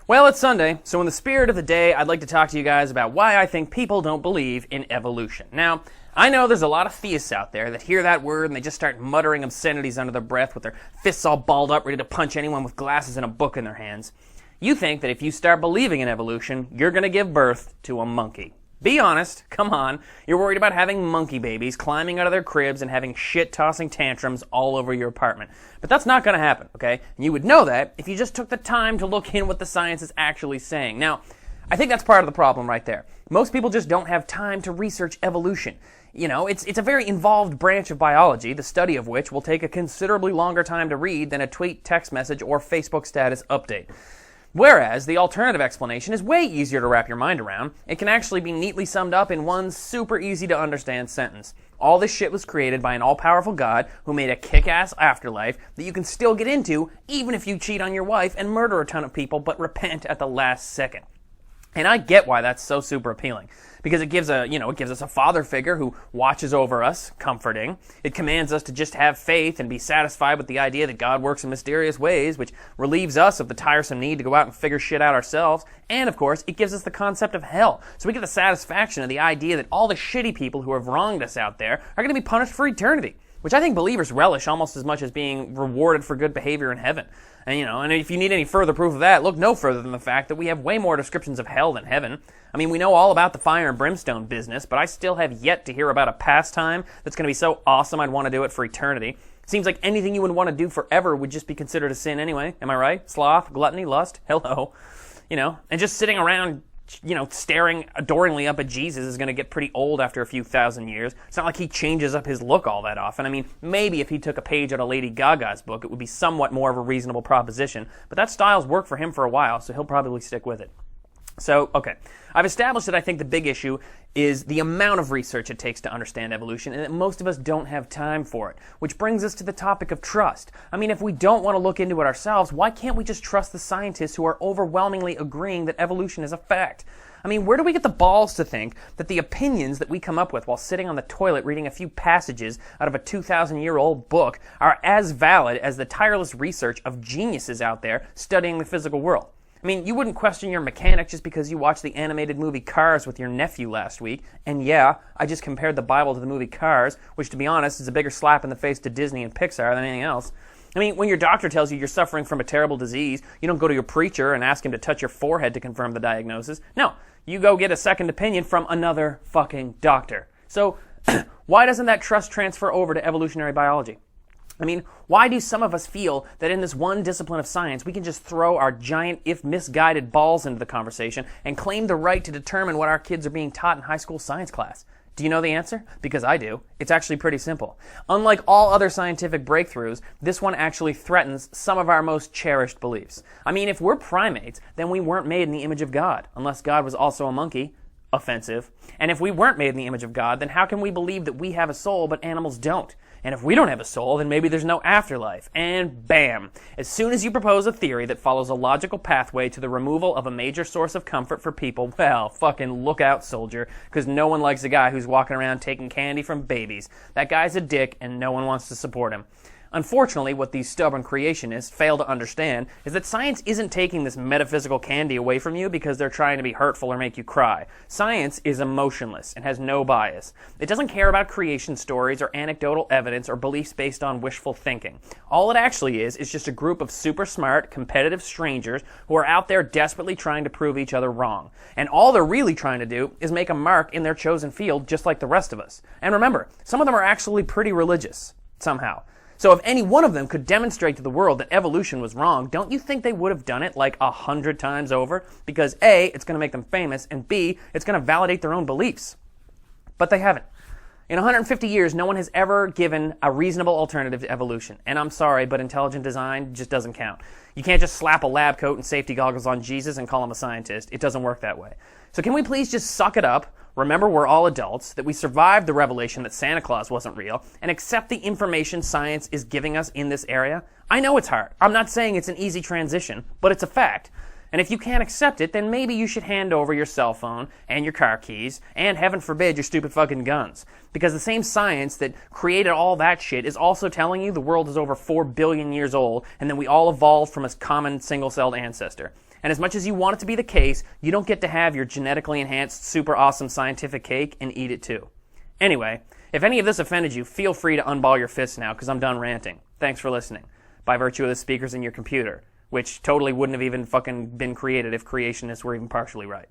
Well, it's Sunday, so in the spirit of the day, I'd like to talk to you guys about why I think people don't believe in evolution. Now, I know there's a lot of theists out there that hear that word and they just start muttering obscenities under their breath with their fists all balled up, ready to punch anyone with glasses and a book in their hands. You think that if you start believing in evolution, you're going to give birth to a monkey. Be honest, come on. You're worried about having monkey babies climbing out of their cribs and having shit-tossing tantrums all over your apartment. But that's not going to happen, okay? And you would know that if you just took the time to look in what the science is actually saying. Now, I think that's part of the problem right there. Most people just don't have time to research evolution. You know, it's a very involved branch of biology, the study of which will take a considerably longer time to read than a tweet, text message, or Facebook status update. Whereas the alternative explanation is way easier to wrap your mind around. It can actually be neatly summed up in one super easy to understand sentence. All this shit was created by an all-powerful God who made a kick-ass afterlife that you can still get into even if you cheat on your wife and murder a ton of people but repent at the last second. And I get why that's so super appealing. Because it gives us a father figure who watches over us, comforting. It commands us to just have faith and be satisfied with the idea that God works in mysterious ways, which relieves us of the tiresome need to go out and figure shit out ourselves. And, of course, it gives us the concept of hell. So we get the satisfaction of the idea that all the shitty people who have wronged us out there are going to be punished for eternity. Which I think believers relish almost as much as being rewarded for good behavior in heaven. And if you need any further proof of that, look no further than the fact that we have way more descriptions of hell than heaven. I mean, we know all about the fire and brimstone business, but I still have yet to hear about a pastime that's going to be so awesome I'd want to do it for eternity. Seems like anything you would want to do forever would just be considered a sin anyway. Am I right? Sloth, gluttony, lust, hello. And just sitting around staring adoringly up at Jesus is going to get pretty old after a few thousand years. It's not like he changes up his look all that often. I mean, maybe if he took a page out of Lady Gaga's book, it would be somewhat more of a reasonable proposition. But that style's worked for him for a while, so he'll probably stick with it. So, okay. I've established that I think the big issue is the amount of research it takes to understand evolution, and that most of us don't have time for it. Which brings us to the topic of trust. I mean, if we don't want to look into it ourselves, why can't we just trust the scientists who are overwhelmingly agreeing that evolution is a fact? I mean, where do we get the balls to think that the opinions that we come up with while sitting on the toilet reading a few passages out of a 2,000-year-old book are as valid as the tireless research of geniuses out there studying the physical world? I mean, you wouldn't question your mechanic just because you watched the animated movie Cars with your nephew last week. And yeah, I just compared the Bible to the movie Cars, which, to be honest, is a bigger slap in the face to Disney and Pixar than anything else. I mean, when your doctor tells you you're suffering from a terrible disease, you don't go to your preacher and ask him to touch your forehead to confirm the diagnosis. No, you go get a second opinion from another fucking doctor. So, why doesn't that trust transfer over to evolutionary biology? I mean, why do some of us feel that in this one discipline of science we can just throw our giant, if misguided, balls into the conversation and claim the right to determine what our kids are being taught in high school science class? Do you know the answer? Because I do. It's actually pretty simple. Unlike all other scientific breakthroughs, this one actually threatens some of our most cherished beliefs. I mean, if we're primates, then we weren't made in the image of God, unless God was also a monkey. Offensive. And if we weren't made in the image of God, then how can we believe that we have a soul but animals don't? And if we don't have a soul, then maybe there's no afterlife. And bam! As soon as you propose a theory that follows a logical pathway to the removal of a major source of comfort for people, well, fucking look out, soldier, because no one likes a guy who's walking around taking candy from babies. That guy's a dick, and no one wants to support him. Unfortunately, what these stubborn creationists fail to understand is that science isn't taking this metaphysical candy away from you because they're trying to be hurtful or make you cry. Science is emotionless and has no bias. It doesn't care about creation stories or anecdotal evidence or beliefs based on wishful thinking. All it actually is just a group of super smart, competitive strangers who are out there desperately trying to prove each other wrong. And all they're really trying to do is make a mark in their chosen field just like the rest of us. And remember, some of them are actually pretty religious, somehow. So if any one of them could demonstrate to the world that evolution was wrong, don't you think they would have done it like 100 times over? Because A, it's going to make them famous, and B, it's going to validate their own beliefs. But they haven't. In 150 years, no one has ever given a reasonable alternative to evolution. And I'm sorry, but intelligent design just doesn't count. You can't just slap a lab coat and safety goggles on Jesus and call him a scientist. It doesn't work that way. So can we please just suck it up, remember we're all adults, that we survived the revelation that Santa Claus wasn't real, and accept the information science is giving us in this area? I know it's hard. I'm not saying it's an easy transition, but it's a fact. And if you can't accept it, then maybe you should hand over your cell phone and your car keys and, heaven forbid, your stupid fucking guns. Because the same science that created all that shit is also telling you the world is over 4 billion years old and that we all evolved from a common single-celled ancestor. And as much as you want it to be the case, you don't get to have your genetically enhanced, super awesome scientific cake and eat it too. Anyway, if any of this offended you, feel free to unball your fists now, because I'm done ranting. Thanks for listening. By virtue of the speakers in your computer, which totally wouldn't have even fucking been created if creationists were even partially right.